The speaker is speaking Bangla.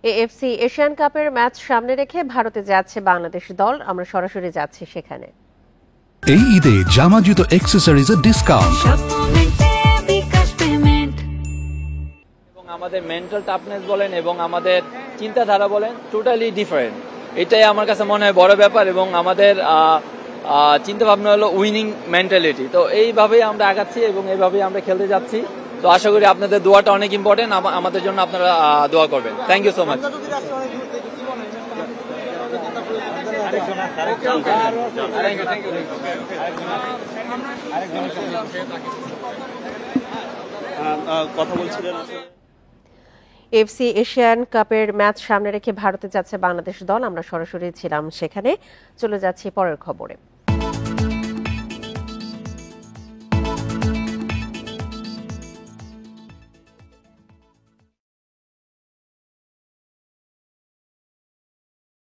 এএফসি এশিয়ান কাপের ম্যাচ সামনে রেখে ভারতে যাচ্ছে বাংলাদেশ দল। আমরা সরাসরি যাচ্ছি সেখানে। এই ঈদে জামা জুতো অ্যাকসেসরিজের ডিসকাউন্ট এবং আমাদের মেন্টাল টাফনেস বলেন এবং আমাদের চিন্তাধারা বলেন টোটালি ডিফারেন্ট। এটাই আমার কাছে মনে হয় বড় ব্যাপার এবং আমাদের চিন্তা ভাবনা হলো উইনিং মেন্টালিটি। তো এইভাবেই আমরা আগাচ্ছি এবং এইভাবেই আমরা খেলতে যাচ্ছি। তো আশা করি আপনাদের দোয়াটা অনেক ইম্পর্টেন্ট, আমাদের জন্য আপনারা দোয়া করবেন। Thank you so much. কথা বলছিলেন এএফসি এশিয়ান কাপের ম্যাচ সামনে রেখে ভারতে যাচ্ছে বাংলাদেশ দল। আমরা সরাসরি ছিলাম সেখানে। চলে যাচ্ছি পরের খবরে।